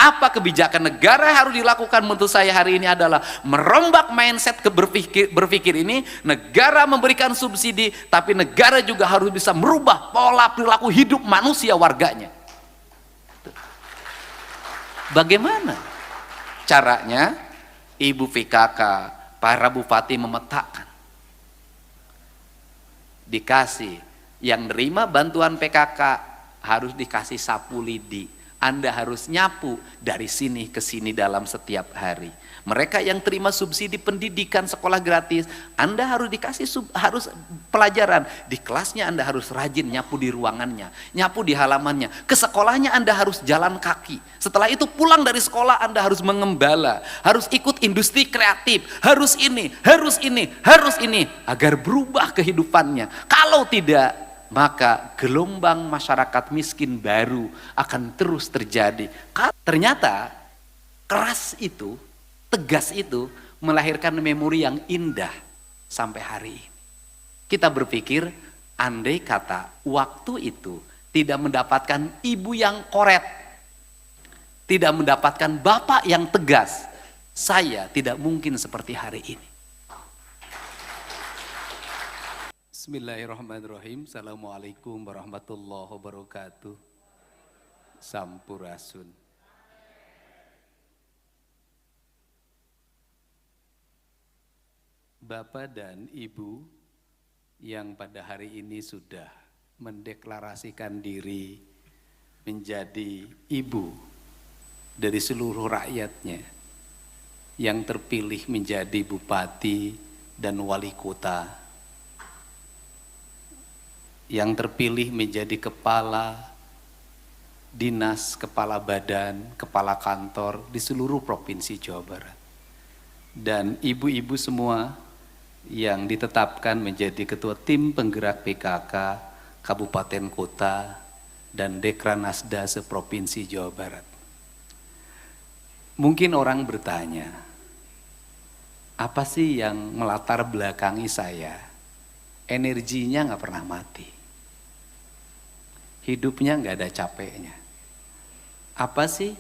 Apa kebijakan negara yang harus dilakukan menurut saya hari ini adalah merombak mindset berpikir ini. Negara memberikan subsidi, tapi negara juga harus bisa merubah pola perilaku hidup manusia warganya. Bagaimana caranya? Ibu PKK, para bupati memetakan. Dikasih, yang nerima bantuan PKK harus dikasih sapu lidi. Anda harus nyapu dari sini ke sini dalam setiap hari. Mereka yang terima subsidi pendidikan sekolah gratis, Anda harus dikasih harus pelajaran. Di kelasnya Anda harus rajin nyapu di ruangannya, nyapu di halamannya. Ke sekolahnya Anda harus jalan kaki. Setelah itu pulang dari sekolah Anda harus mengembala, harus ikut industri kreatif, harus ini, harus ini, harus ini, agar berubah kehidupannya. Kalau tidak, maka gelombang masyarakat miskin baru akan terus terjadi. Ternyata keras itu, tegas itu melahirkan memori yang indah sampai hari ini. Kita berpikir, andai kata waktu itu tidak mendapatkan ibu yang koret, tidak mendapatkan bapak yang tegas, saya tidak mungkin seperti hari ini. Bismillahirrahmanirrahim. Assalamualaikum warahmatullahi wabarakatuh. Sampurasun. Bapak dan Ibu yang pada hari ini sudah mendeklarasikan diri menjadi ibu dari seluruh rakyatnya, yang terpilih menjadi bupati dan wali kota, yang terpilih menjadi kepala dinas, kepala badan, kepala kantor di seluruh provinsi Jawa Barat, dan ibu-ibu semua yang ditetapkan menjadi ketua tim penggerak PKK Kabupaten Kota dan Dekranasda seprovinsi Jawa Barat. Mungkin orang bertanya, apa sih yang melatar belakangi saya? Energinya nggak pernah mati, hidupnya nggak ada capeknya. Apa sih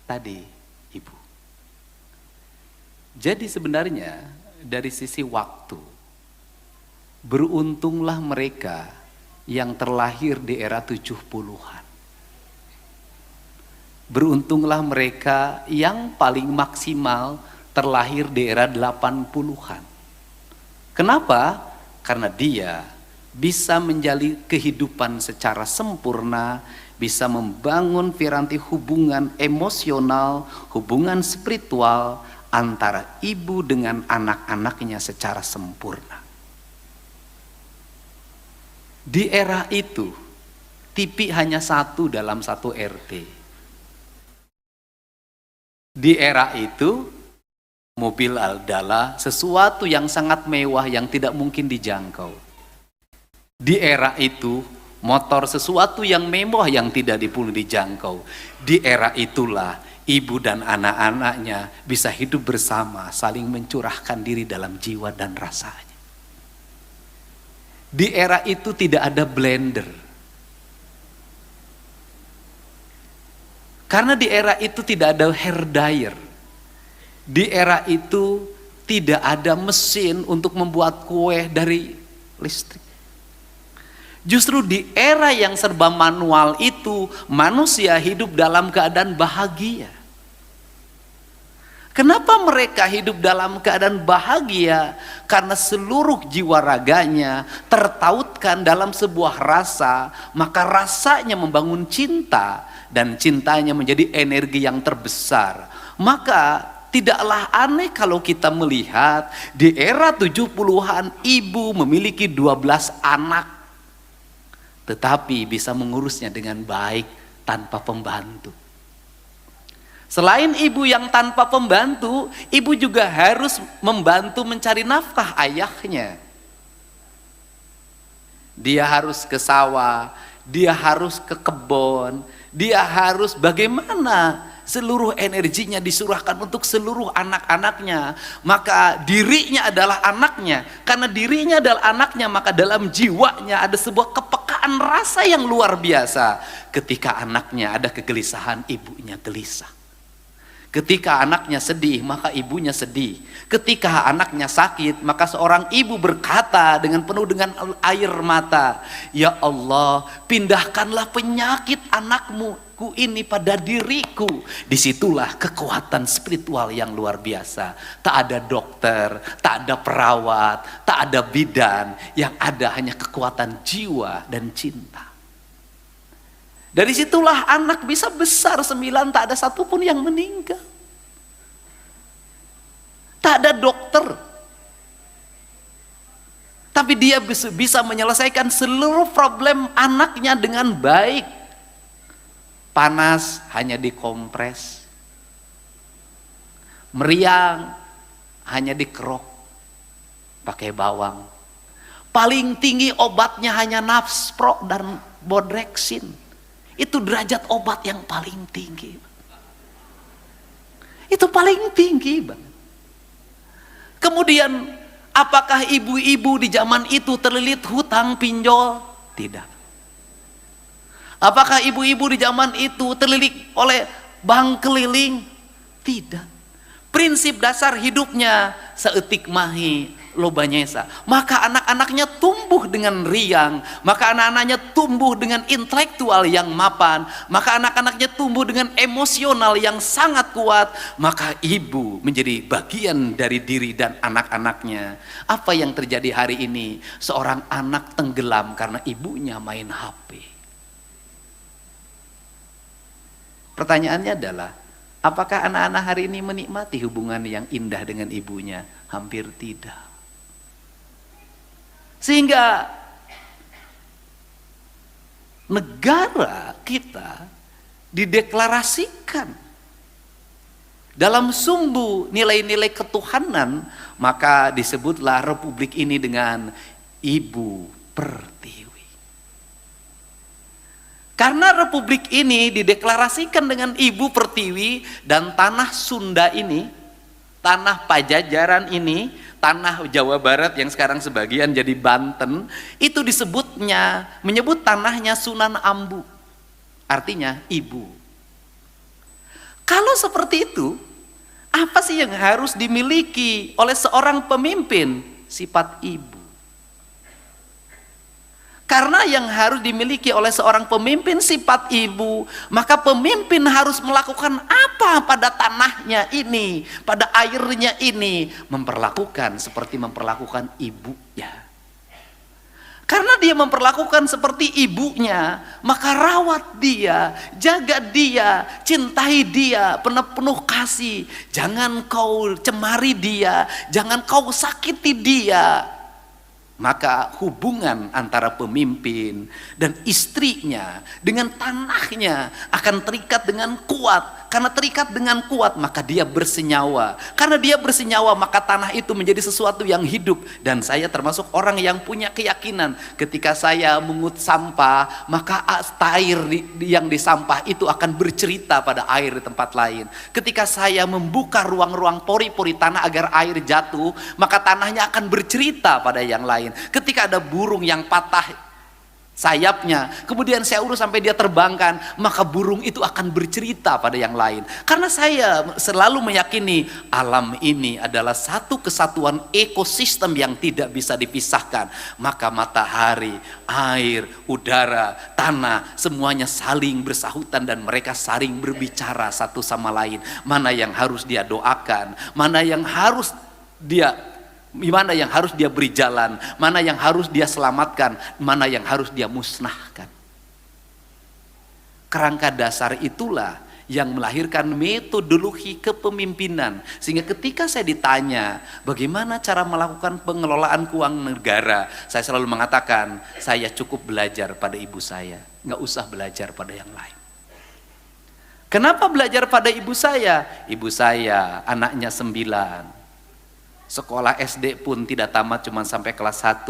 tadi, Ibu? Jadi sebenarnya dari sisi waktu, beruntunglah mereka yang terlahir di era 70-an. Beruntunglah mereka yang paling maksimal terlahir di era 80-an. Kenapa? Karena dia bisa menjalin kehidupan secara sempurna, bisa membangun piranti hubungan emosional, hubungan spiritual antara ibu dengan anak-anaknya secara sempurna. Di era itu, TV hanya satu dalam satu RT. Di era itu, mobil adalah sesuatu yang sangat mewah yang tidak mungkin dijangkau. Di era itu, motor sesuatu yang mewah yang tidak dijangkau. Di era itulah ibu dan anak-anaknya bisa hidup bersama, saling mencurahkan diri dalam jiwa dan rasanya. Di era itu tidak ada blender. Karena di era itu tidak ada hair dryer. Di era itu tidak ada mesin untuk membuat kue dari listrik. Justru di era yang serba manual itu, manusia hidup dalam keadaan bahagia. Kenapa mereka hidup dalam keadaan bahagia? Karena seluruh jiwa raganya tertautkan dalam sebuah rasa, maka rasanya membangun cinta, dan cintanya menjadi energi yang terbesar. Maka tidaklah aneh kalau kita melihat di era 70-an ibu memiliki 12 anak, tetapi bisa mengurusnya dengan baik tanpa pembantu. Selain ibu yang tanpa pembantu, ibu juga harus membantu mencari nafkah ayahnya. Dia harus ke sawah, dia harus ke kebun, dia harus bagaimana seluruh energinya disurahkan untuk seluruh anak-anaknya. Maka dirinya adalah anaknya. Karena dirinya adalah anaknya, maka dalam jiwanya ada sebuah kepekaan kecintaan rasa yang luar biasa. Ketika anaknya ada kegelisahan, ibunya gelisah. Ketika anaknya sedih, maka ibunya sedih. Ketika anaknya sakit, maka seorang ibu berkata dengan penuh dengan air mata, "Ya Allah, pindahkanlah penyakit anakmu ini pada diriku." Disitulah kekuatan spiritual yang luar biasa. Tak ada dokter, tak ada perawat, tak ada bidan. Yang ada hanya kekuatan jiwa dan cinta. Dari situlah anak bisa besar 9, tak ada satupun yang meninggal. Tak ada dokter. Tapi dia bisa menyelesaikan seluruh problem anaknya dengan baik. Panas hanya dikompres. Meriang hanya dikerok pakai bawang. Paling tinggi obatnya hanya nafspro dan bodreksin. Itu derajat obat yang paling tinggi. Itu paling tinggi banget. Kemudian apakah ibu-ibu di zaman itu terlilit hutang pinjol? Tidak. Apakah ibu-ibu di zaman itu terlilit oleh bank keliling? Tidak. Prinsip dasar hidupnya seetik mahi lobanyesa. Maka anak-anaknya tumbuh dengan riang, maka anak-anaknya tumbuh dengan intelektual yang mapan, maka anak-anaknya tumbuh dengan emosional yang sangat kuat, maka ibu menjadi bagian dari diri dan anak-anaknya. Apa yang terjadi hari ini? Seorang anak tenggelam karena ibunya main HP. Pertanyaannya adalah, apakah anak-anak hari ini menikmati hubungan yang indah dengan ibunya? Hampir tidak. Sehingga negara kita dideklarasikan dalam sumbu nilai-nilai ketuhanan, maka disebutlah republik ini dengan Ibu Pertiwi. Karena republik ini dideklarasikan dengan Ibu Pertiwi, dan tanah Sunda ini, tanah Pajajaran ini, tanah Jawa Barat yang sekarang sebagian jadi Banten, itu menyebut tanahnya Sunan Ambu. Artinya ibu. Kalau seperti itu, apa sih yang harus dimiliki oleh seorang pemimpin? Sifat ibu. Karena yang harus dimiliki oleh seorang pemimpin sifat ibu, maka pemimpin harus melakukan apa pada tanahnya ini, pada airnya ini, memperlakukan seperti memperlakukan ibunya. Karena dia memperlakukan seperti ibunya, maka rawat dia, jaga dia, cintai dia, penuh kasih. Jangan kau cemari dia, jangan kau sakiti dia. Maka hubungan antara pemimpin dan istrinya dengan tanahnya akan terikat dengan kuat. Karena terikat dengan kuat, maka dia bersenyawa. Karena dia bersenyawa, maka tanah itu menjadi sesuatu yang hidup. Dan saya termasuk orang yang punya keyakinan, ketika saya mengut sampah, maka air yang di sampah itu akan bercerita pada air di tempat lain. Ketika saya membuka ruang-ruang pori-pori tanah agar air jatuh, maka tanahnya akan bercerita pada yang lain. Ketika ada burung yang patah sayapnya, kemudian saya urus sampai dia terbangkan, maka burung itu akan bercerita pada yang lain. Karena saya selalu meyakini alam ini adalah satu kesatuan ekosistem yang tidak bisa dipisahkan. Maka matahari, air, udara, tanah, semuanya saling bersahutan dan mereka saling berbicara satu sama lain. Mana yang harus dia doakan, mana yang harus dia beri jalan, mana yang harus dia selamatkan, mana yang harus dia musnahkan. Kerangka dasar itulah yang melahirkan metodologi kepemimpinan. Sehingga ketika saya ditanya bagaimana cara melakukan pengelolaan keuangan negara, saya selalu mengatakan saya cukup belajar pada ibu saya, nggak usah belajar pada yang lain. Kenapa belajar pada ibu saya? Ibu saya anaknya 9. Sekolah SD pun tidak tamat cuma sampai kelas 1.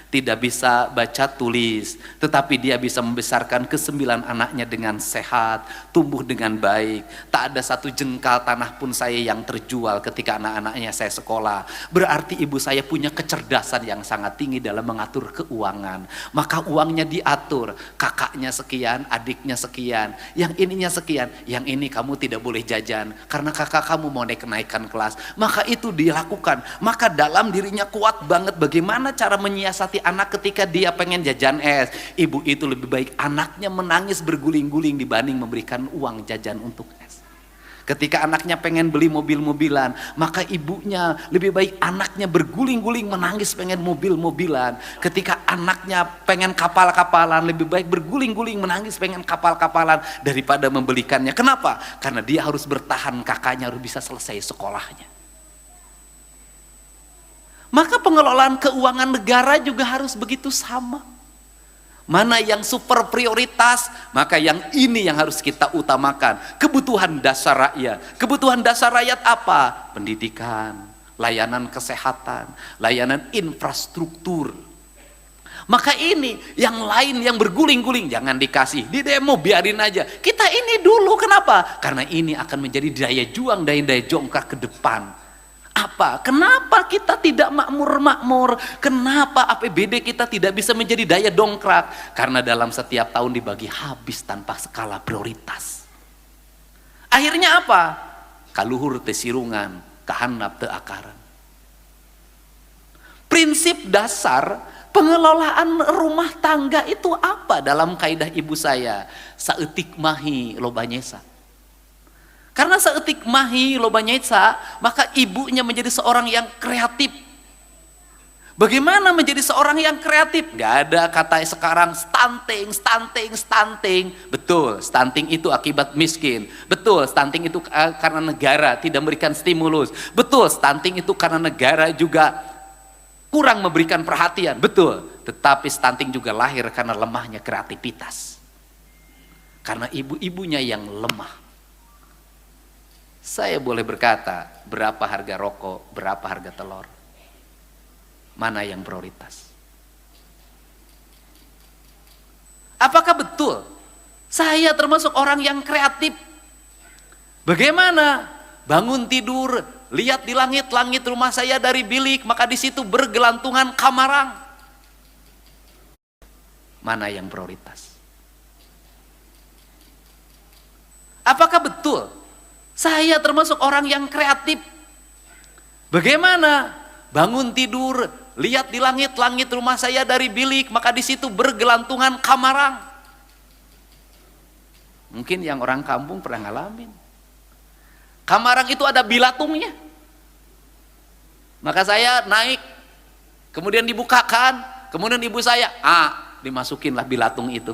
Tidak bisa baca tulis, tetapi dia bisa membesarkan ke-9 anaknya dengan sehat, tumbuh dengan baik. Tak ada satu jengkal tanah pun saya yang terjual ketika anak-anaknya saya sekolah. Berarti ibu saya punya kecerdasan yang sangat tinggi dalam mengatur keuangan. Maka uangnya diatur, kakaknya sekian, adiknya sekian, yang ininya sekian, yang ini kamu tidak boleh jajan karena kakak kamu mau naikkan kelas. Maka itu dilakukan. Maka dalam dirinya kuat banget bagaimana cara menyiasati anak ketika dia pengen jajan es. Ibu itu lebih baik anaknya menangis berguling-guling dibanding memberikan uang jajan untuk es. Ketika anaknya pengen beli mobil-mobilan, maka ibunya lebih baik anaknya berguling-guling menangis pengen mobil-mobilan. Ketika anaknya pengen kapal-kapalan, lebih baik berguling-guling menangis pengen kapal-kapalan daripada membelikannya. Kenapa? Karena dia harus bertahan, kakaknya harus bisa selesai sekolahnya. Maka pengelolaan keuangan negara juga harus begitu sama. Mana yang super prioritas, maka yang ini yang harus kita utamakan. Kebutuhan dasar rakyat. Kebutuhan dasar rakyat apa? Pendidikan, layanan kesehatan, layanan infrastruktur. Maka ini yang lain yang berguling-guling jangan dikasih, di demo biarin aja. Kita ini dulu, kenapa? Karena ini akan menjadi daya juang, daya jongkar ke depan. Apa? Kenapa kita tidak makmur-makmur? Kenapa APBD kita tidak bisa menjadi daya dongkrak? Karena dalam setiap tahun dibagi habis tanpa skala prioritas. Akhirnya apa? Kaluhur teu sirungan, kahandap teu akaran. Prinsip dasar pengelolaan rumah tangga itu apa dalam kaidah ibu saya? Saeutik mahi loba nyesa. Karena saeutik mahi loba nyesa, maka ibunya menjadi seorang yang kreatif. Bagaimana menjadi seorang yang kreatif? Gak ada kata sekarang stunting. Betul, stunting itu akibat miskin. Betul, stunting itu karena negara tidak memberikan stimulus. Betul, stunting itu karena negara juga kurang memberikan perhatian. Betul, tetapi stunting juga lahir karena lemahnya kreativitas. Karena ibu-ibunya yang lemah. Saya boleh berkata, berapa harga rokok, berapa harga telur? Mana yang prioritas? Apakah betul saya termasuk orang yang kreatif? Bagaimana? Bangun tidur, lihat di langit-langit rumah saya dari bilik, maka di situ bergelantungan kamarang. Mana yang prioritas? Apakah betul saya termasuk orang yang kreatif? Bagaimana? Bangun tidur, lihat di langit-langit rumah saya dari bilik, maka di situ bergelantungan kamarang. Mungkin yang orang kampung pernah ngalamin. Kamarang itu ada bilatungnya. Maka saya naik, kemudian dibukakan, kemudian ibu saya, dimasukinlah bilatung itu.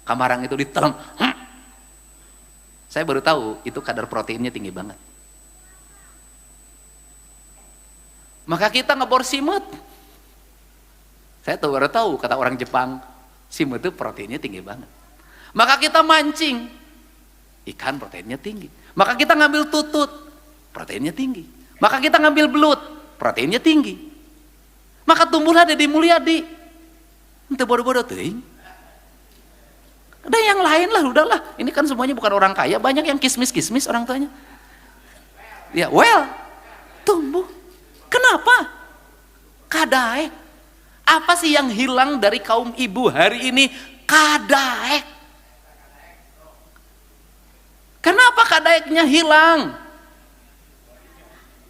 Kamarang itu ditelan. Saya baru tahu itu kadar proteinnya tinggi banget. Maka kita ngebor simut. Saya baru tahu kata orang Jepang, simut itu proteinnya tinggi banget. Maka kita mancing, ikan proteinnya tinggi. Maka kita ngambil tutut, proteinnya tinggi. Maka kita ngambil belut, proteinnya tinggi. Maka tumbuhlah Deddy Mulyadi. Ente bodoh-bodoh teuing. Ada yang lain lah, udahlah. Ini kan semuanya bukan orang kaya, banyak yang kismis-kismis orang tuanya. Ya, tumbuh. Kenapa? Kadaek. Apa sih yang hilang dari kaum ibu hari ini? Kadaek. Kenapa kadaeknya hilang?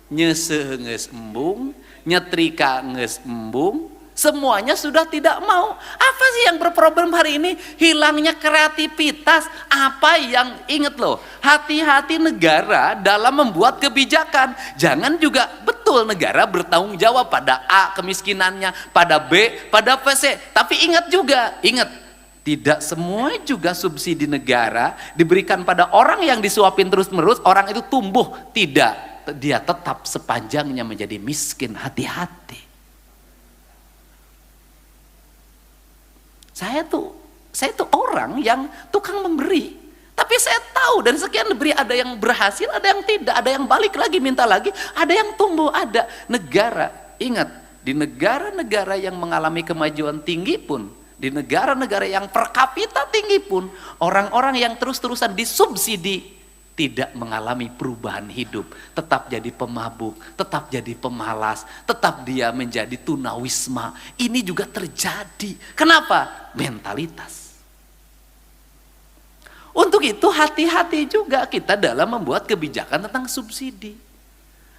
Nyeseuh geus embung, nyetrika geus embung, semuanya sudah tidak mau. Apa sih yang berproblem hari ini? Hilangnya kreativitas. Apa yang, ingat loh, hati-hati negara dalam membuat kebijakan. Jangan juga, betul negara bertanggung jawab pada A kemiskinannya, pada B, pada C. Tapi ingat juga, tidak semua juga subsidi negara diberikan pada orang yang disuapin terus-menerus, orang itu tumbuh. Tidak, dia tetap sepanjangnya menjadi miskin. Hati-hati. Saya tuh orang yang tukang memberi. Tapi saya tahu dan sekian diberi, ada yang berhasil, ada yang tidak, ada yang balik lagi minta lagi, ada yang tumbuh, ada negara. Ingat, di negara-negara yang mengalami kemajuan tinggi pun, di negara-negara yang per kapita tinggi pun, orang-orang yang terus-terusan disubsidi tidak mengalami perubahan hidup, tetap jadi pemabuk, tetap jadi pemalas, tetap dia menjadi tunawisma. Ini juga terjadi. Kenapa? Mentalitas. Untuk itu hati-hati juga kita dalam membuat kebijakan tentang subsidi.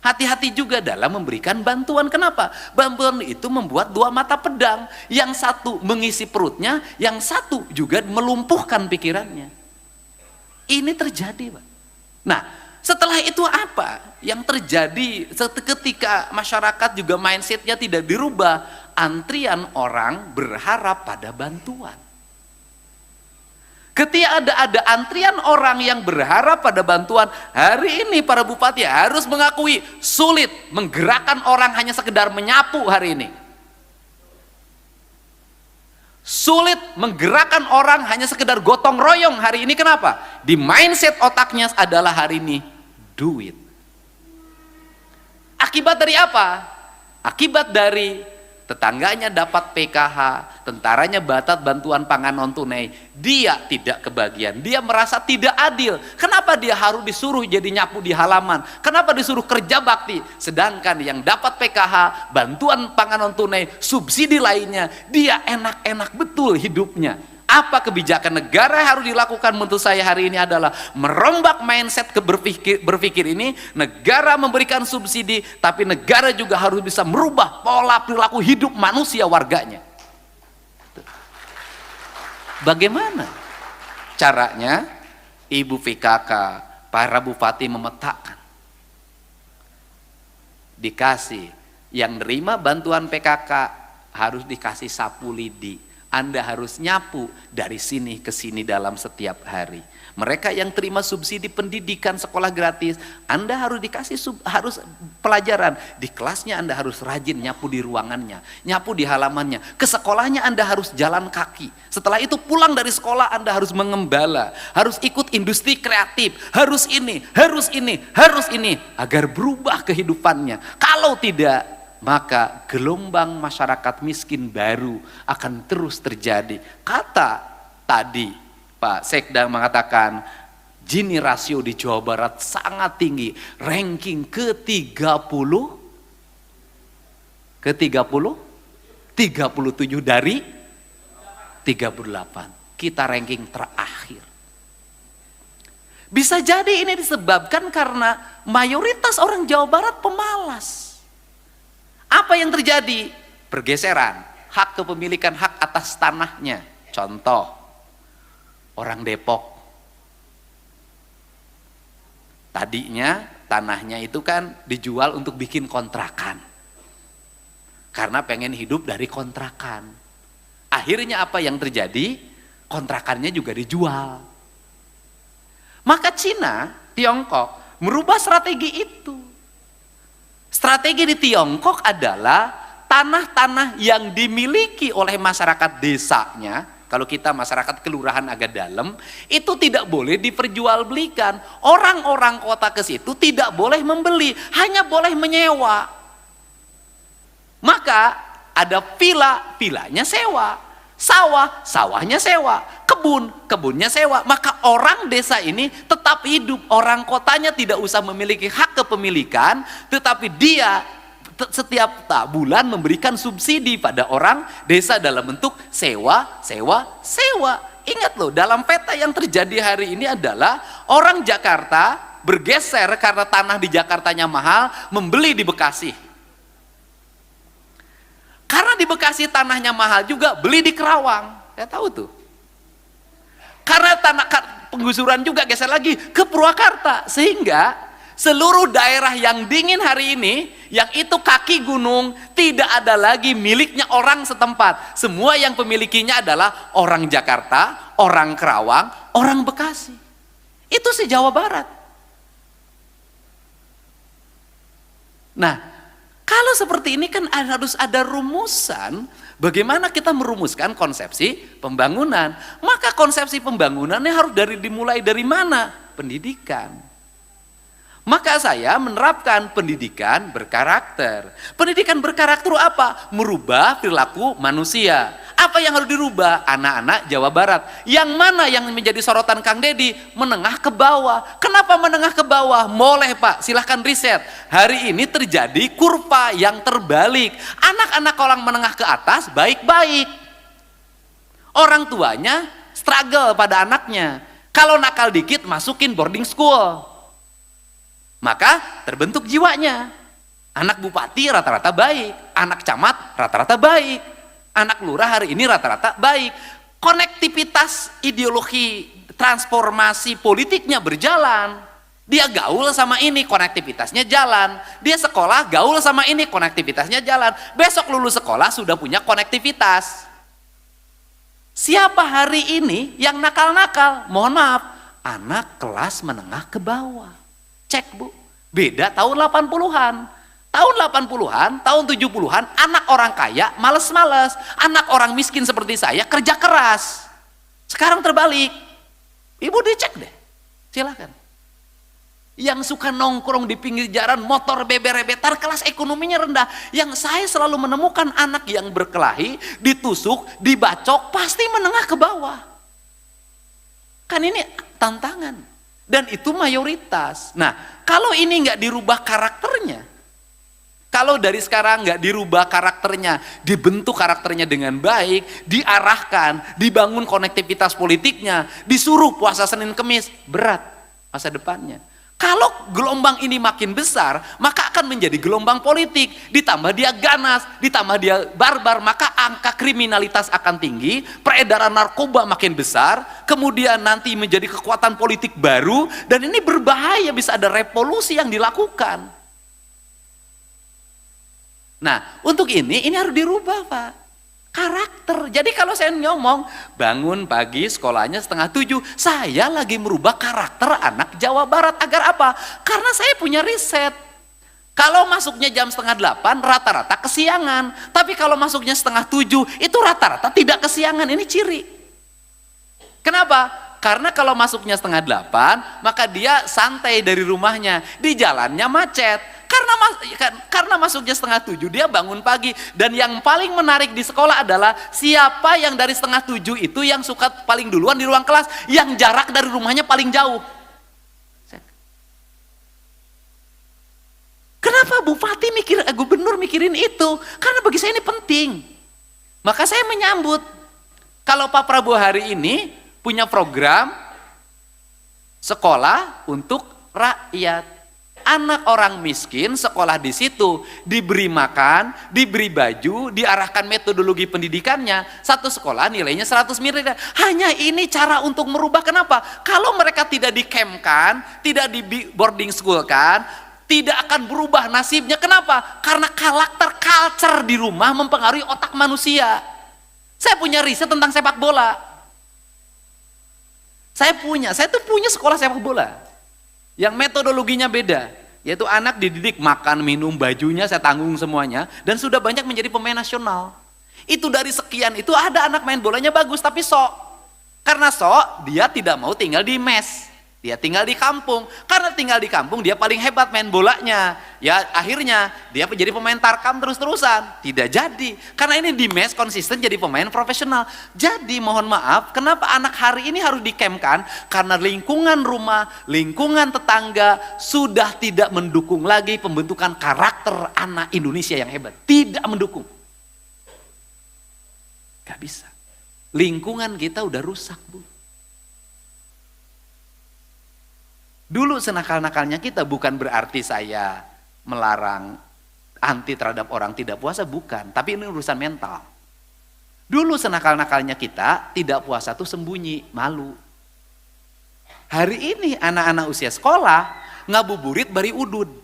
Hati-hati juga dalam memberikan bantuan. Kenapa? Bantuan itu membuat dua mata pedang. Yang satu mengisi perutnya, yang satu juga melumpuhkan pikirannya. Ini terjadi, Pak. Nah, setelah itu apa yang terjadi ketika masyarakat juga mindsetnya tidak dirubah? Antrian orang berharap pada bantuan. Ketika ada antrian orang yang berharap pada bantuan, hari ini para bupati harus mengakui sulit menggerakkan orang hanya sekedar menyapu hari ini. Sulit menggerakkan orang hanya sekedar gotong royong hari ini. Kenapa? Di mindset otaknya adalah hari ini duit. Akibat dari apa? Akibat dari tetangganya dapat PKH, tentaranya dapat bantuan pangan non tunai, dia tidak kebagian, dia merasa tidak adil. Kenapa dia harus disuruh jadi nyapu di halaman? Kenapa disuruh kerja bakti? Sedangkan yang dapat PKH, bantuan pangan non tunai, subsidi lainnya, dia enak-enak betul hidupnya. Apa kebijakan negara yang harus dilakukan menurut saya hari ini adalah merombak mindset berpikir ini. Negara memberikan subsidi, tapi negara juga harus bisa merubah pola perilaku hidup manusia warganya. Bagaimana caranya? Ibu PKK, para bupati memetakan. Dikasih, yang nerima bantuan PKK harus dikasih sapu lidi. Anda harus nyapu dari sini ke sini dalam setiap hari. Mereka yang terima subsidi pendidikan sekolah gratis, Anda harus dikasih harus pelajaran. Di kelasnya Anda harus rajin nyapu di ruangannya, nyapu di halamannya. Ke sekolahnya Anda harus jalan kaki. Setelah itu pulang dari sekolah Anda harus mengembala, harus ikut industri kreatif, harus ini, harus ini, harus ini, agar berubah kehidupannya. Kalau tidak, maka gelombang masyarakat miskin baru akan terus terjadi. Kata tadi Pak Sekda mengatakan Gini rasio di Jawa Barat sangat tinggi, ranking ke-30 37 dari 38. Kita ranking terakhir. Bisa jadi ini disebabkan karena mayoritas orang Jawa Barat pemalas. Apa yang terjadi? Pergeseran hak kepemilikan, hak atas tanahnya. Contoh, orang Depok. Tadinya tanahnya itu kan dijual untuk bikin kontrakan. Karena pengen hidup dari kontrakan. Akhirnya apa yang terjadi? Kontrakannya juga dijual. Maka Cina, Tiongkok merubah strategi itu. Strategi di Tiongkok adalah tanah-tanah yang dimiliki oleh masyarakat desanya, kalau kita masyarakat kelurahan agak dalam, itu tidak boleh diperjualbelikan. Orang-orang kota ke situ tidak boleh membeli, hanya boleh menyewa. Maka ada villa, villanya sewa, sawah, sawahnya sewa, kebun, kebunnya sewa. Maka orang desa ini tetap hidup. Orang kotanya tidak usah memiliki hak kepemilikan, tetapi dia setiap bulan memberikan subsidi pada orang desa dalam bentuk sewa, sewa, sewa. Ingat loh, dalam peta yang terjadi hari ini adalah orang Jakarta bergeser karena tanah di Jakartanya mahal, membeli di Bekasi. Karena di Bekasi tanahnya mahal juga, beli di Kerawang. Saya tahu tuh. Karena tanah penggusuran juga geser lagi ke Purwakarta. Sehingga seluruh daerah yang dingin hari ini, yang itu kaki gunung, tidak ada lagi miliknya orang setempat. Semua yang pemilikinya adalah orang Jakarta, orang Kerawang, orang Bekasi. Itu se-Jawa Barat. Nah, Kalau seperti ini kan harus ada rumusan bagaimana kita merumuskan konsepsi pembangunan. Maka konsepsi pembangunannya harus dimulai dari mana? Pendidikan. Maka saya menerapkan pendidikan berkarakter. Pendidikan berkarakter apa? Merubah perilaku manusia. Apa yang harus dirubah? Anak-anak Jawa Barat. Yang mana yang menjadi sorotan Kang Deddy? Menengah ke bawah. Kenapa menengah ke bawah? Boleh Pak, silahkan riset. Hari ini terjadi kurva yang terbalik. Anak-anak orang menengah ke atas baik-baik. Orang tuanya struggle pada anaknya. Kalau nakal dikit masukin boarding school. Maka terbentuk jiwanya. Anak bupati rata-rata baik, anak camat rata-rata baik, anak lurah hari ini rata-rata baik. Konektivitas ideologi transformasi politiknya berjalan. Dia gaul sama ini, konektivitasnya jalan. Dia sekolah gaul sama ini, konektivitasnya jalan. Besok lulus sekolah sudah punya konektivitas. Siapa hari ini yang nakal-nakal? Mohon maaf, anak kelas menengah ke bawah. Cek Bu, beda tahun 80-an. Tahun 80-an, tahun 70-an, anak orang kaya males-males. Anak orang miskin seperti saya kerja keras. Sekarang terbalik. Ibu dicek deh, silakan. Yang suka nongkrong di pinggir jalan, motor beber-betar, kelas ekonominya rendah. Yang saya selalu menemukan anak yang berkelahi, ditusuk, dibacok, pasti menengah ke bawah. Kan ini tantangan. Dan itu mayoritas. Nah, kalau ini nggak dirubah karakternya, kalau dari sekarang nggak dirubah karakternya, dibentuk karakternya dengan baik, diarahkan, dibangun konektivitas politiknya, disuruh puasa Senin Kemis, berat masa depannya. Kalau gelombang ini makin besar, maka akan menjadi gelombang politik. Ditambah dia ganas, ditambah dia barbar, maka angka kriminalitas akan tinggi, peredaran narkoba makin besar, kemudian nanti menjadi kekuatan politik baru, dan ini berbahaya, bisa ada revolusi yang dilakukan. Nah, untuk ini harus dirubah Pak. Karakter. Jadi kalau saya ngomong bangun pagi sekolahnya 6:30, saya lagi merubah karakter anak Jawa Barat. Agar apa? Karena saya punya riset. Kalau masuknya jam 7:30 rata-rata kesiangan. Tapi kalau masuknya 6:30 itu rata-rata tidak kesiangan. Ini ciri. Kenapa? Karena kalau masuknya 7:30 maka dia santai dari rumahnya. Di jalannya macet. Karena masuknya 6:30 dia bangun pagi. Dan yang paling menarik di sekolah adalah siapa yang dari 6:30 itu yang suka paling duluan di ruang kelas, yang jarak dari rumahnya paling jauh. Kenapa bupati gubernur mikirin itu? Karena bagi saya ini penting. Maka saya menyambut kalau Pak Prabowo hari ini punya program sekolah untuk rakyat. Anak orang miskin sekolah di situ, diberi makan, diberi baju, diarahkan metodologi pendidikannya. Satu sekolah nilainya 100 miliar. Hanya ini cara untuk merubah. Kenapa? Kalau mereka tidak di-campkan, tidak di boarding school kan, tidak akan berubah nasibnya. Kenapa? Karena karakter culture di rumah mempengaruhi otak manusia. Saya punya riset tentang sepak bola. Saya tuh punya sekolah sepak bola. Yang metodologinya beda, yaitu anak dididik makan, minum, bajunya saya tanggung semuanya, dan sudah banyak menjadi pemain nasional. Itu dari sekian itu ada anak main bolanya bagus tapi sok. Karena sok dia tidak mau tinggal di mes, dia tinggal di kampung. Karena tinggal di kampung dia paling hebat main bolanya. Ya akhirnya dia menjadi pemain tarkam terus-terusan. Tidak jadi. Karena ini di mes konsisten jadi pemain profesional. Jadi mohon maaf, kenapa anak hari ini harus dikemkan? Karena lingkungan rumah, lingkungan tetangga sudah tidak mendukung lagi pembentukan karakter anak Indonesia yang hebat. Tidak mendukung. Gak bisa. Lingkungan kita udah rusak, Bu. Dulu senakal-nakalnya kita bukan berarti saya melarang anti terhadap orang tidak puasa, bukan. Tapi ini urusan mental. Dulu senakal-nakalnya kita tidak puasa tuh sembunyi, malu. Hari ini anak-anak usia sekolah ngabuburit bari udud.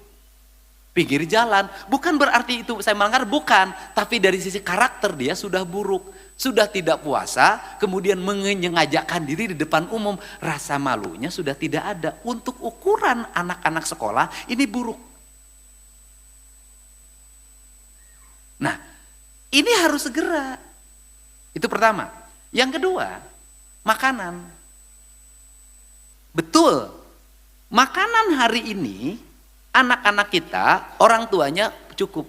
Pinggir jalan. Bukan berarti itu saya melanggar, bukan. Tapi dari sisi karakter dia sudah buruk. Sudah tidak puasa, kemudian menyengajakan diri di depan umum. Rasa malunya sudah tidak ada. Untuk ukuran anak-anak sekolah ini buruk. Ini harus segera. Itu pertama. Yang kedua, makanan. Betul. Makanan hari ini, anak-anak kita, orang tuanya cukup.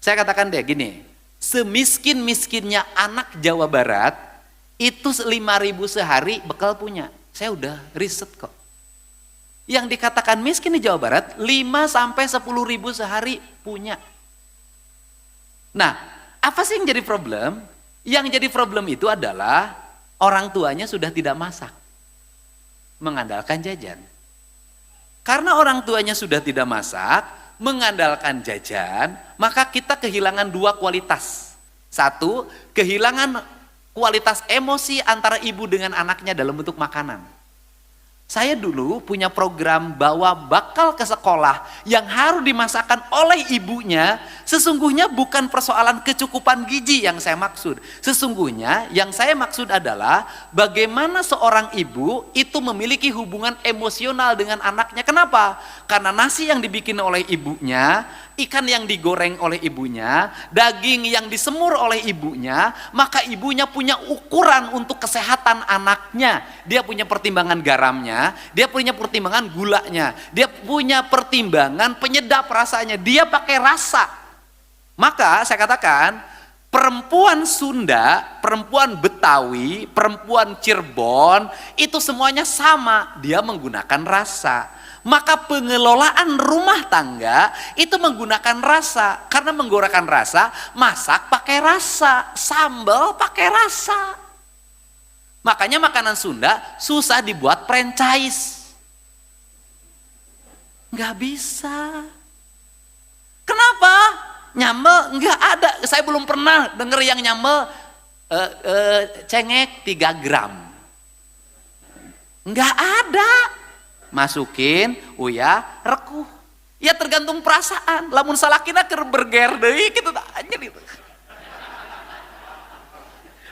Saya katakan deh gini, semiskin-miskinnya anak Jawa Barat, itu 5.000 sehari bekal punya. Saya udah riset kok. Yang dikatakan miskin di Jawa Barat, 5-10.000 sehari punya. Nah, apa sih yang jadi problem? Yang jadi problem itu adalah orang tuanya sudah tidak masak, mengandalkan jajan. Karena orang tuanya sudah tidak masak, mengandalkan jajan, maka kita kehilangan dua kualitas. Satu, kehilangan kualitas emosi antara ibu dengan anaknya dalam bentuk makanan. Saya dulu punya program bawa bakal ke sekolah yang harus dimasakkan oleh ibunya. Sesungguhnya bukan persoalan kecukupan gizi yang saya maksud. Sesungguhnya yang saya maksud adalah bagaimana seorang ibu itu memiliki hubungan emosional dengan anaknya. Kenapa? Karena nasi yang dibikin oleh ibunya, ikan yang digoreng oleh ibunya, daging yang disemur oleh ibunya, maka ibunya punya ukuran untuk kesehatan anaknya. Dia punya pertimbangan garamnya, dia punya pertimbangan gulanya, dia punya pertimbangan penyedap rasanya, dia pakai rasa. Maka saya katakan, perempuan Sunda, perempuan Betawi, perempuan Cirebon, itu semuanya sama, dia menggunakan rasa. Maka pengelolaan rumah tangga itu menggunakan rasa. Karena menggunakan rasa, masak pakai rasa, sambal pakai rasa. Makanya makanan Sunda susah dibuat franchise. Nggak bisa. Kenapa? Nyambel nggak ada. Saya belum pernah dengar yang nyambel cengek 3 gram. Nggak ada. Masukin, uya, rekuh. Ya tergantung perasaan. Lamun salakina keur berger deui kitu aja gitu.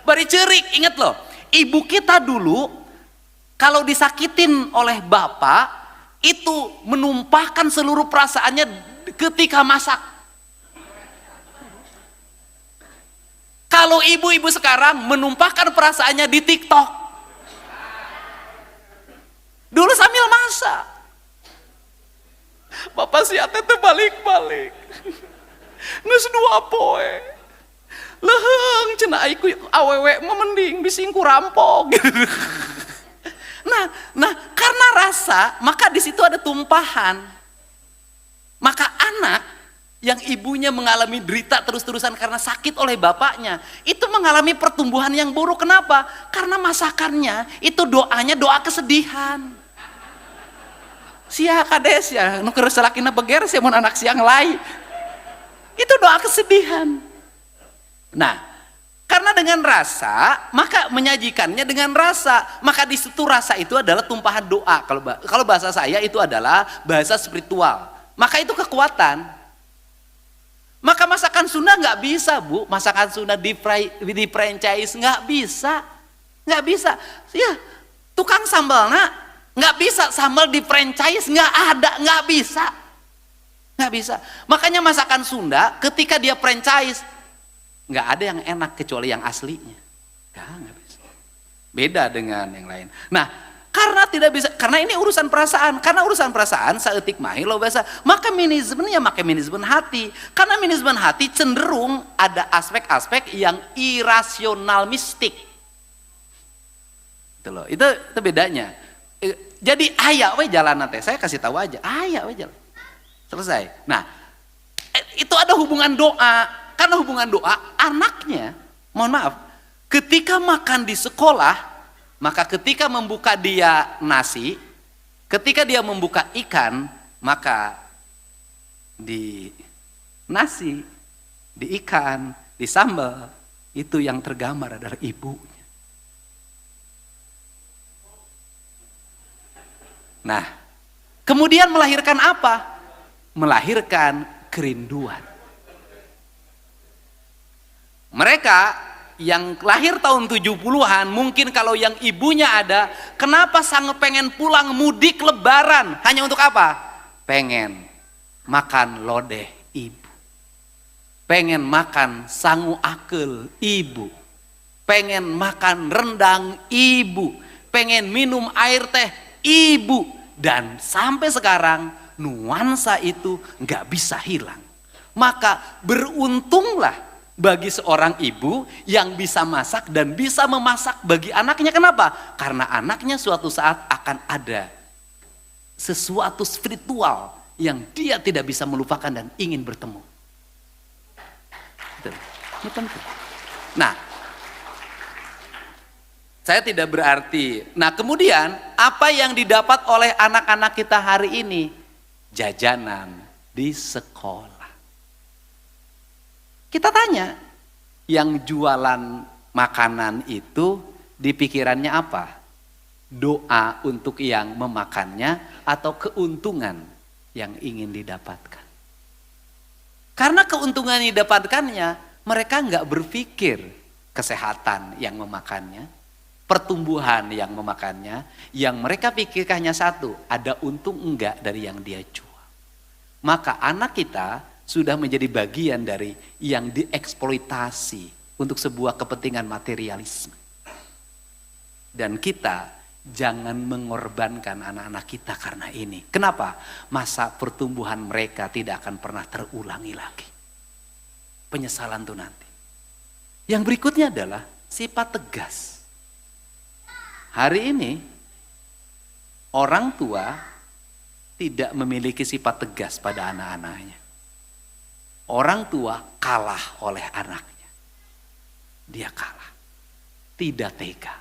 Bari ceurik, inget loh. Ibu kita dulu kalau disakitin oleh bapak itu menumpahkan seluruh perasaannya ketika masak. Kalau ibu-ibu sekarang menumpahkan perasaannya di TikTok. Dulu sambil masak. Bapak si ate teh balik-balik. Geus 2 poe. Leheng cenah aiku awewe mah mending bising ku rampok. Nah, karena rasa, maka di situ ada tumpahan. Maka anak yang ibunya mengalami derita terus-terusan karena sakit oleh bapaknya, itu mengalami pertumbuhan yang buruk. Kenapa? Karena masakannya itu doanya doa kesedihan. Sia kades ya, nu keur salakina beger sia mun anak siang lain. Itu doa kesedihan. Nah, karena dengan rasa, maka menyajikannya dengan rasa. Maka di situ rasa itu adalah tumpahan doa. Kalau bahasa saya itu adalah bahasa spiritual. Maka itu kekuatan. Maka masakan Sunda nggak bisa, Bu. Masakan Sunda di franchise nggak bisa. Nggak bisa. Ya, tukang sambalna nggak bisa sambal di franchise, nggak ada, nggak bisa. Nggak bisa. Makanya masakan Sunda ketika dia franchise, nggak ada yang enak kecuali yang aslinya. Nggak bisa. Beda dengan yang lain. Nah, karena tidak bisa, karena ini urusan perasaan. Karena urusan perasaan saeutik mah lo biasa. Maka manajemennya pakai manajemen hati. Karena manajemen hati cenderung ada aspek-aspek yang irasional mistik. Itu loh. Itu bedanya. Jadi aya we jalan teh, saya kasih tahu aja, aya we jalan. Selesai. Nah, itu ada hubungan doa. Karena hubungan doa, anaknya, mohon maaf, ketika makan di sekolah, maka ketika membuka dia nasi, ketika dia membuka ikan, maka di nasi, di ikan, di sambal, itu yang tergambar adalah ibunya. Nah, kemudian melahirkan apa? Melahirkan kerinduan. Mereka yang lahir tahun 70-an, mungkin kalau yang ibunya ada, kenapa sangat pengen pulang mudik lebaran? Hanya untuk apa? Pengen makan lodeh ibu. pengen makan sangu akel ibu, pengen makan rendang ibu, pengen minum air teh ibu, dan sampai sekarang nuansa itu nggak bisa hilang. Maka beruntunglah bagi seorang ibu yang bisa masak dan bisa memasak bagi anaknya. Kenapa? Karena anaknya suatu saat akan ada sesuatu spiritual yang dia tidak bisa melupakan dan ingin bertemu. Ini penting. Nah, saya tidak berarti. Nah, kemudian apa yang didapat oleh anak-anak kita hari ini? Jajanan di sekolah. Kita tanya, yang jualan makanan itu di pikirannya apa? Doa untuk yang memakannya atau keuntungan yang ingin didapatkan? Karena keuntungan yang didapatkannya, mereka nggak berpikir kesehatan yang memakannya, pertumbuhan yang memakannya. Yang mereka pikirkan hanya satu, ada untung enggak dari yang dia jual. Maka anak kita sudah menjadi bagian dari yang dieksploitasi untuk sebuah kepentingan materialisme. Dan kita jangan mengorbankan anak-anak kita karena ini. Kenapa? Masa pertumbuhan mereka tidak akan pernah terulangi lagi. Penyesalan itu nanti. Yang berikutnya adalah sifat tegas. Hari ini orang tua tidak memiliki sifat tegas pada anak-anaknya. Orang tua kalah oleh anaknya. Dia kalah. Tidak tega.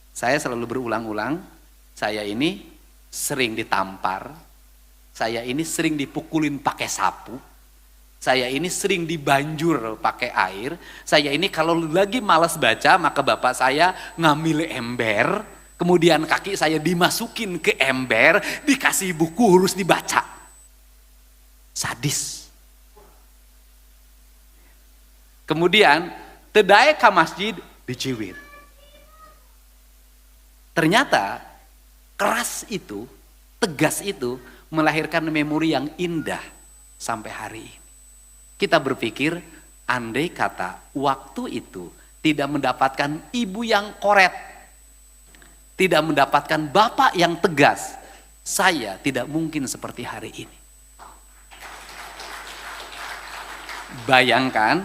Saya selalu berulang-ulang, saya ini sering ditampar, saya ini sering dipukulin pakai sapu, saya ini sering dibanjur pakai air, saya ini kalau lagi malas baca maka bapak saya ngambil ember, kemudian kaki saya dimasukin ke ember, dikasih buku harus dibaca. Sadis. Kemudian tedai ke masjid diciwit. Ternyata keras itu, tegas itu melahirkan memori yang indah sampai hari ini. Kita berpikir andai kata waktu itu tidak mendapatkan ibu yang koret, tidak mendapatkan bapak yang tegas, saya tidak mungkin seperti hari ini. Bayangkan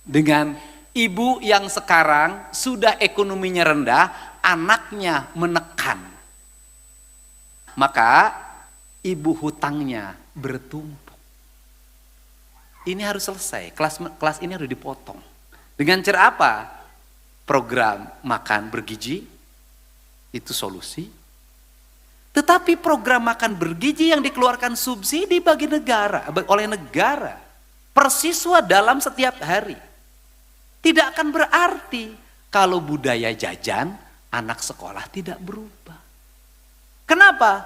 dengan ibu yang sekarang sudah ekonominya rendah, anaknya menekan. Maka ibu hutangnya bertumpuk. Ini harus selesai, kelas ini harus dipotong. Dengan cara apa? Program makan bergizi, itu solusi. Tetapi program makan bergizi yang dikeluarkan subsidi bagi negara, oleh negara, per siswa dalam setiap hari. Tidak akan berarti kalau budaya jajan, anak sekolah tidak berubah. Kenapa?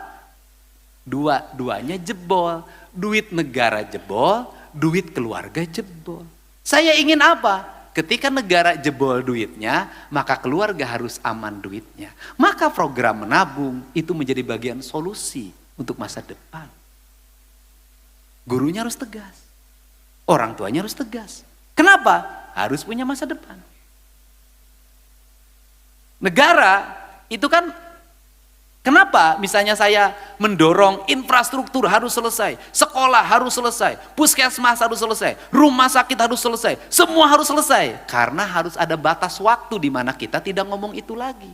Dua-duanya jebol. Duit negara jebol, duit keluarga jebol. Saya ingin apa? Ketika negara jebol duitnya, maka keluarga harus aman duitnya. Maka program menabung itu menjadi bagian solusi untuk masa depan. Gurunya harus tegas. Orang tuanya harus tegas. Kenapa? Harus punya masa depan. Negara itu kan, kenapa misalnya saya mendorong infrastruktur harus selesai, sekolah harus selesai, puskesmas harus selesai, rumah sakit harus selesai, semua harus selesai. Karena harus ada batas waktu di mana kita tidak ngomong itu lagi.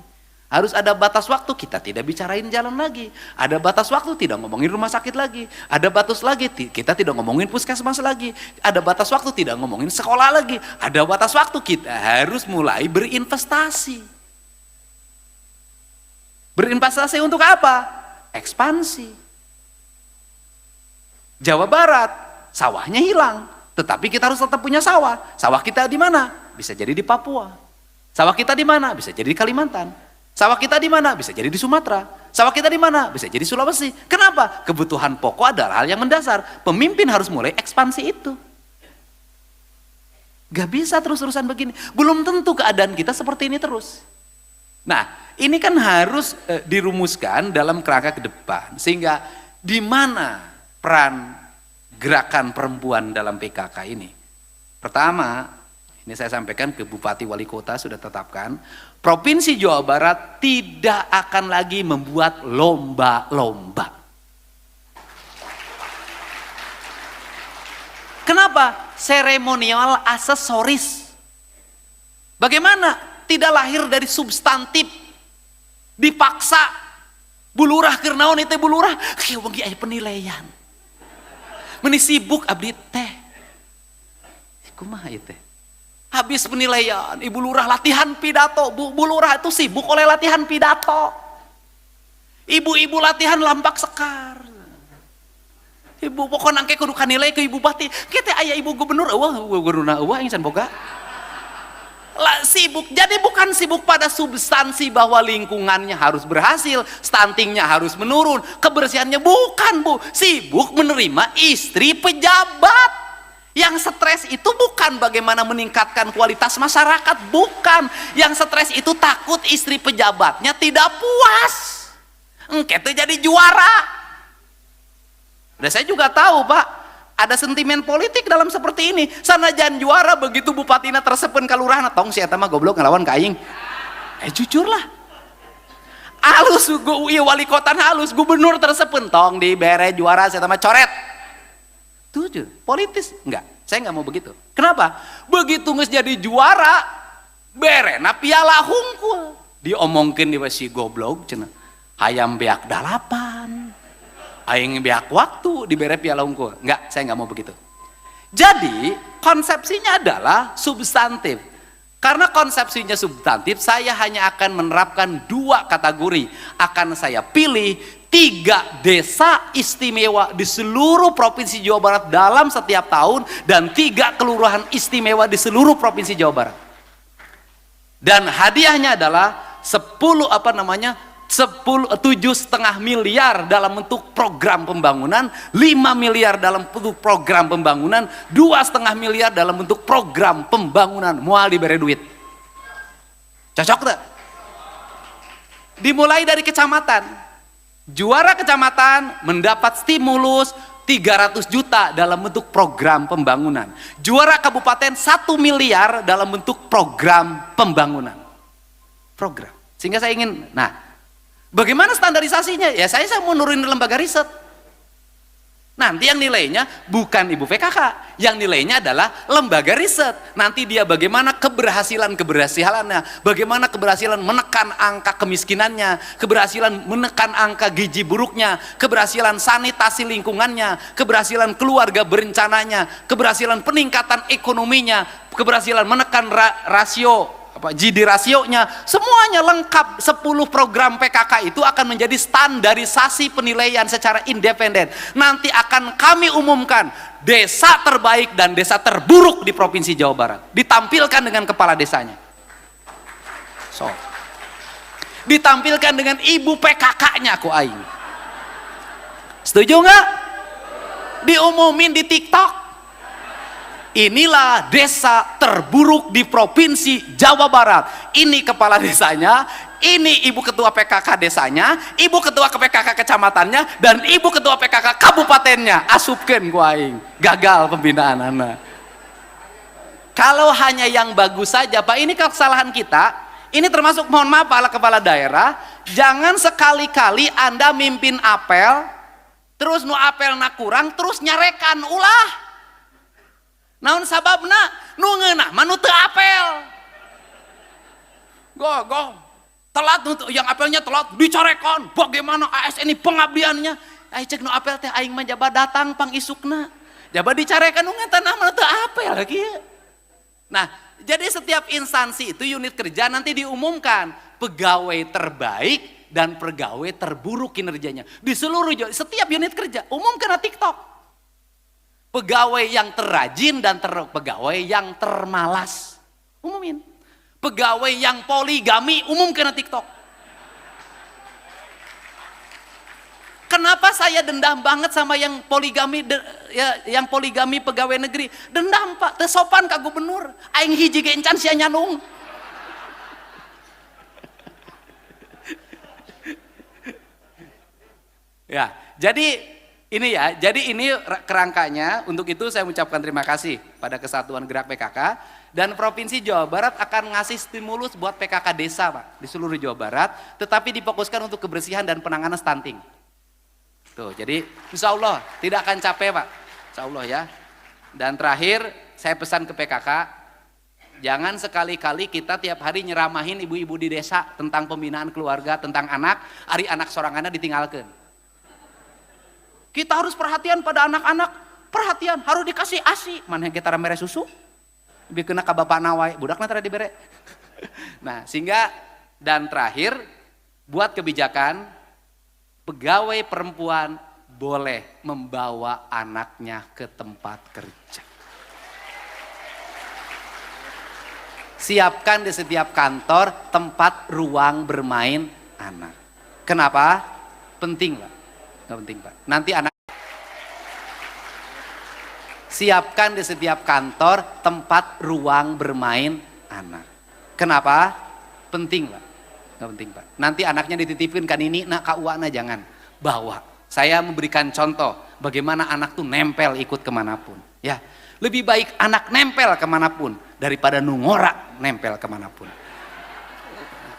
Harus ada batas waktu kita tidak bicarain jalan lagi. Ada batas waktu tidak ngomongin rumah sakit lagi. Ada batas lagi kita tidak ngomongin puskesmas lagi. Ada batas waktu tidak ngomongin sekolah lagi. Ada batas waktu kita harus mulai berinvestasi. Berinvestasi untuk apa? Ekspansi. Jawa Barat, sawahnya hilang. Tetapi kita harus tetap punya sawah. Sawah kita di mana? Bisa jadi di Papua. Sawah kita di mana? Bisa jadi di Kalimantan. Sawah kita di mana? Bisa jadi di Sumatera. Sawah kita di mana? Bisa jadi Sulawesi. Kenapa? Kebutuhan pokok adalah hal yang mendasar. Pemimpin harus mulai ekspansi itu. Gak bisa terus-terusan begini. Belum tentu keadaan kita seperti ini terus. Nah, ini kan harus dirumuskan dalam kerangka ke depan. Sehingga di mana peran gerakan perempuan dalam PKK ini. Pertama, ini saya sampaikan ke Bupati Wali Kota sudah tetapkan, Provinsi Jawa Barat tidak akan lagi membuat lomba-lomba. Kenapa? Seremonial aksesoris. Bagaimana? Tidak lahir dari substantif. Dipaksa. Bulurah kernaon itu bulurah. Kieu bagi aya penilaian. Meni sibuk abdi teh. Kumaha ieu teh? Habis penilaian, Ibu Lurah latihan pidato. Bu Lurah itu sibuk oleh latihan pidato. Ibu-ibu latihan lampak sekar. Ibu pokoknya angke kudu kanilai ke Ibu Bupati. Kita ayah Ibu Gubernur, gubernurna eueuh insan boga. Sibuk. Jadi bukan sibuk pada substansi bahwa lingkungannya harus berhasil, stuntingnya harus menurun, kebersihannya bukan, Bu. Sibuk menerima istri pejabat. Yang stres itu bukan bagaimana meningkatkan kualitas masyarakat, bukan. Yang stres itu takut istri pejabatnya tidak puas. Engke teh jadi juara. Dan saya juga tahu, Pak, ada sentimen politik dalam seperti ini. Sanajan juara begitu bupatina tersepen kalurahan, tong si eta mah goblok ngelawan ka aing. Jujur lah. Halus wali kota halus, gubernur tersepen tong dibere juara si eta mah coret. Tujuh, politis enggak. Saya enggak mau begitu. Kenapa? Begitu geus jadi juara, berena piala hungkul. Diomongkeun di si goblok cenah. Hayam beak dalapan. Aing biak waktu diberi piala unggul. Enggak, saya enggak mau begitu. Jadi konsepsinya adalah substantif. Karena konsepsinya substantif, saya hanya akan menerapkan 2 kategori. Akan saya pilih 3 desa istimewa di seluruh provinsi Jawa Barat dalam setiap tahun, dan 3 kelurahan istimewa di seluruh provinsi Jawa Barat. Dan hadiahnya adalah 7,5 miliar dalam bentuk program pembangunan, 5 miliar dalam bentuk program pembangunan, 2,5 miliar dalam bentuk program pembangunan. Moal diberi duit. Cocok tak? Dimulai dari kecamatan. Juara kecamatan mendapat stimulus 300 juta dalam bentuk program pembangunan. Juara kabupaten 1 miliar dalam bentuk program pembangunan. Program. Sehingga saya ingin, bagaimana standarisasinya? Ya saya mau nurunin lembaga riset. Nanti yang nilainya bukan Ibu PKK, yang nilainya adalah lembaga riset. Nanti dia bagaimana keberhasilannya, bagaimana keberhasilan menekan angka kemiskinannya, keberhasilan menekan angka gizi buruknya, keberhasilan sanitasi lingkungannya, keberhasilan keluarga berencananya, keberhasilan peningkatan ekonominya, keberhasilan menekan rasio GD rasionya, semuanya lengkap. 10 program PKK itu akan menjadi standarisasi penilaian secara independen. Nanti akan kami umumkan desa terbaik dan desa terburuk di Provinsi Jawa Barat, ditampilkan dengan kepala desanya. Ditampilkan dengan ibu PKK-nya aku aing. Setuju nggak? Diumumin di TikTok. Inilah desa terburuk di Provinsi Jawa Barat. Ini kepala desanya, ini ibu ketua PKK desanya, ibu ketua PKK kecamatannya, dan ibu ketua PKK kabupatennya. Asupkeun ku aing. Gagal pembinaan anak. Kalau hanya yang bagus saja, Pak, ini kesalahan kita. Ini termasuk, mohon maaf para kepala daerah, jangan sekali-kali Anda mimpin apel, terus nu apel na kurang, terus nyarekan ulah. Naon sababna nu ngeunah mah nu teu apel. Go telat yang apelnya telat dicarekan. Bagaimana ASN ini pengabdiannya? Ai cek nu apel teh aing mah jaba datang pang isukna. Jaba dicarekan nu ngeunah mah teu apel lagi. Nah, jadi setiap instansi itu unit kerja nanti diumumkan pegawai terbaik dan pegawai terburuk kinerjanya di seluruh setiap unit kerja. Umumkan di TikTok. Pegawai yang terrajin dan pegawai yang termalas, umumin. Pegawai yang poligami, umumkan di TikTok. Kenapa saya dendam banget sama yang poligami, yang poligami pegawai negeri? Dendam, Pak, teu sopan ka gubernur. Aing hiji ge encan sia nyanung. Ya, jadi Ini ya, jadi ini kerangkanya. Untuk itu saya mengucapkan terima kasih pada Kesatuan Gerak PKK, dan Provinsi Jawa Barat akan ngasih stimulus buat PKK desa Pak di seluruh Jawa Barat, tetapi difokuskan untuk kebersihan dan penanganan stunting. Tuh, jadi insya Allah tidak akan capek Pak, insya Allah ya. Dan terakhir saya pesan ke PKK, jangan sekali-kali kita tiap hari nyeramahin ibu-ibu di desa tentang pembinaan keluarga, tentang anak, hari anak sorangannya ditinggalkan. Kita harus perhatian pada anak-anak, perhatian, harus dikasih ASI. Mana yang kita mere susu? Lebih kena ke bapak nawai, budaknya tadi dibere. Nah, sehingga, dan terakhir, buat kebijakan, pegawai perempuan boleh membawa anaknya ke tempat kerja. Siapkan di setiap kantor tempat ruang bermain anak. Kenapa? Penting Pak. Nggak penting Pak. Nanti anak. Siapkan di setiap kantor tempat ruang bermain anak. Kenapa? Penting Pak. Nggak penting Pak. Nanti anaknya dititipin kan ini, nak kauana jangan. Bawa. Saya memberikan contoh bagaimana anak tuh nempel ikut kemanapun. Ya, lebih baik anak nempel kemanapun daripada nungora nempel kemanapun.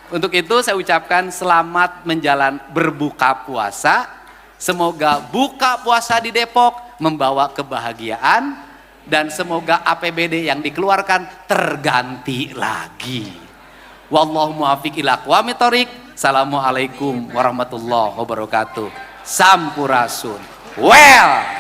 Untuk itu saya ucapkan selamat berbuka puasa. Semoga buka puasa di Depok membawa kebahagiaan, dan semoga APBD yang dikeluarkan terganti lagi. Wallahu muwaffiq ila aqwamit thoriq. Assalamualaikum warahmatullahi wabarakatuh. Sampurasun. Well.